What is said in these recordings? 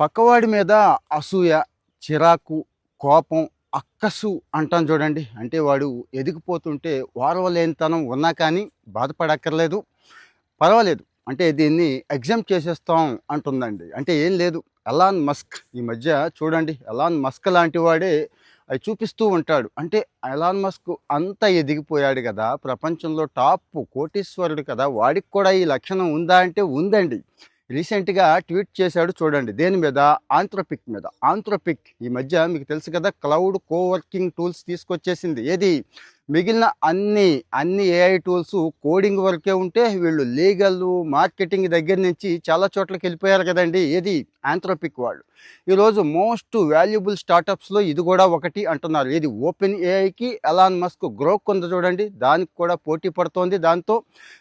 పక్కవాడి మీద అసూయ, చిరాకు, కోపం, అక్కసు అంటాం చూడండి. అంటే వాడు ఎదిగిపోతుంటే ఓర్వలేనితనం ఉన్నా కానీ బాధపడక్కర్లేదు. పర్వాలేదు. అంటే దీన్ని ఎగ్జామ్ చేసేస్తాం అంటుందండి. అంటే ఏం లేదు. ఎలాన్ మస్క్ ఈ మధ్య చూడండి. ఎలాన్ మస్క్ లాంటి వాడే అవి చూపిస్తూ ఉంటాడు. అంటే ఎలాన్ మస్క్ అంత ఎదిగిపోయాడు కదా! ప్రపంచంలో టాప్ కోటీశ్వరుడు కదా! వాడికి కూడా ఈ లక్షణం ఉందా అంటే ఉందండి. రీసెంట్‌గా ట్వీట్ చేశాడు చూడండి. దేని మీద? ఆంథ్రోపిక్ మీద. ఆంథ్రోపిక్ ఈ మధ్య మీకు తెలుసు కదా! క్లౌడ్ కోవర్కింగ్ టూల్స్ తీసుకొచ్చేసింది. ఏది? మిగిలిన అన్ని ఏఐ టూల్స్ కోడింగ్ వరకే ఉంటే వీళ్ళు లీగల్, మార్కెటింగ్ దగ్గర నుంచి చాలా చోట్లకి వెళ్ళిపోయారు కదండీ! ఏది? ఆంథ్రోపిక్ వాళ్ళు. ఈరోజు మోస్ట్ వాల్యుబుల్ స్టార్టప్స్‌లో ఇది కూడా ఒకటి అంటున్నారు. ఏది? ఓపెన్ ఏఐకి ఎలాన్ మస్క్ గ్రోక్ ఉంది చూడండి. దానికి కూడా పోటీ పడుతోంది. దాంతో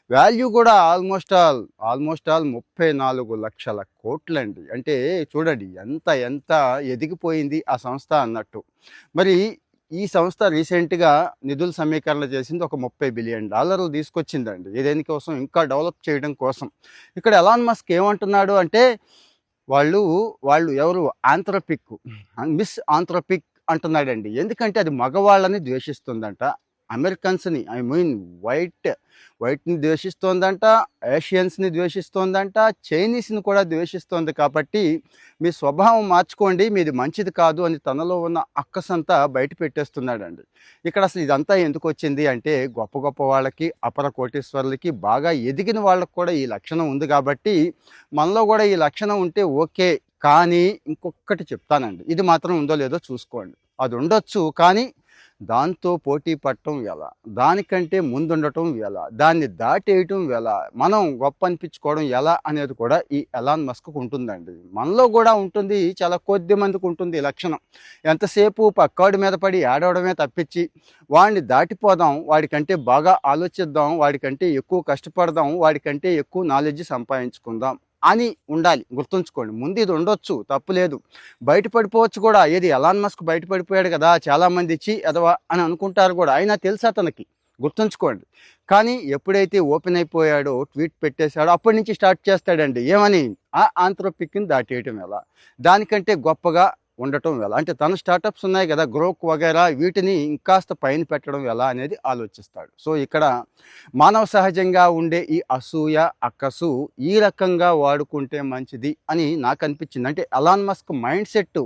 వాల్యూ కూడా ఆల్మోస్ట్ ఆల్ 34,00,000 కోట్లండి. అంటే చూడండి ఎంత ఎదిగిపోయింది ఆ సంస్థ అన్నట్టు. మరి ఈ సంస్థ రీసెంట్‌గా నిధుల సమీకరణ చేసింది. ఒక $30 బిలియన్ తీసుకొచ్చిందండి. దేనికోసం? ఇంకా డెవలప్ చేయడం కోసం. ఇక్కడ ఎలాన్ మస్క్ ఏమంటున్నాడు అంటే వాళ్ళు ఎవరు? ఆంథ్రోపిక్, మిస్ ఆంథ్రోపిక్ అంటున్నాడండి. ఎందుకంటే అది మగవాళ్ళని ద్వేషిస్తుందంట. అమెరికన్స్‌ని వైట్‌ని ద్వేషిస్తోందంట, ఏషియన్స్‌ని ద్వేషిస్తోందంట, చైనీస్‌ని కూడా ద్వేషిస్తోంది. కాబట్టి మీ స్వభావం మార్చుకోండి, మీది మంచిది కాదు అని తనలో ఉన్న అక్కసంతా బయట పెట్టేస్తున్నాడండి. ఇక్కడ అసలు ఇదంతా ఎందుకొచ్చింది అంటే గొప్ప వాళ్ళకి, అపర కోటీశ్వరులకి, బాగా ఎదిగిన వాళ్ళకి కూడా ఈ లక్షణం ఉంది కాబట్టి మనలో కూడా ఈ లక్షణం ఉంటే ఓకే. కానీ ఇంకొకటి చెప్తానండి. ఇది మాత్రం ఉందో లేదో చూసుకోండి. అది ఉండొచ్చు కానీ దాంతో పోటీ పడటం ఎలా? దానికంటే ముందుండటం ఎలా? దాన్ని దాటేయటం ఎలా? మనం గొప్ప అనిపించుకోవడం ఎలా అనేది కూడా ఈ ఎలాన్ మస్క్‌కు ఉంటుందండి. మనలో కూడా ఉంటుంది. చాలా కొద్ది మందికి ఉంటుంది ఈ లక్షణం. ఎంతసేపు పక్కోడి మీద పడి ఏడవడమే తప్పించి వాడిని దాటిపోదాం, వాడికంటే బాగా ఆలోచిద్దాం, వాడికంటే ఎక్కువ కష్టపడదాం, వాడికంటే ఎక్కువ నాలెడ్జ్ సంపాదించుకుందాం అని ఉండాలి. గుర్తుంచుకోండి. ముందు ఇది ఉండొచ్చు, తప్పు లేదు. బయటపడిపోవచ్చు కూడా. ఏది? ఎలాన్ మస్క్ బయటపడిపోయాడు కదా! చాలామంది ఇచ్చి ఎదవ అని అనుకుంటారు కూడా. అయినా తెలుసు అతనికి. గుర్తుంచుకోండి. కానీ ఎప్పుడైతే ఓపెన్ అయిపోయాడో, ట్వీట్ పెట్టేశాడో అప్పటి నుంచి స్టార్ట్ చేస్తాడండి. ఏమని? ఆ ఆంథ్రోపిక్‌ని దాటేయటం ఎలా? దానికంటే గొప్పగా ఉండటం ఎలా? అంటే తన స్టార్టప్స్ ఉన్నాయి కదా! గ్రోక్ వగైరా, వీటిని ఇంకాస్త పైన పెట్టడం ఎలా అనేది ఆలోచిస్తాడు. సో ఇక్కడ మానవ సహజంగా ఉండే ఈ అసూయ, అక్కసు ఈ రకంగా వాడుకుంటే మంచిది అని నాకు అనిపించింది. అంటే ఎలాన్ మస్క్ మైండ్ సెట్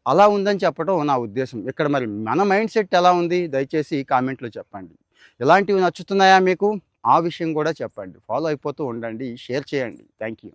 అలా ఉందని చెప్పడం నా ఉద్దేశం. ఇక్కడ మరి మన మైండ్ సెట్ ఎలా ఉంది? దయచేసి కామెంట్లో చెప్పండి. ఇలాంటివి నచ్చుతున్నాయా మీకు? ఆ విషయం కూడా చెప్పండి. ఫాలో అయిపోతూ ఉండండి, షేర్ చేయండి. Thank you.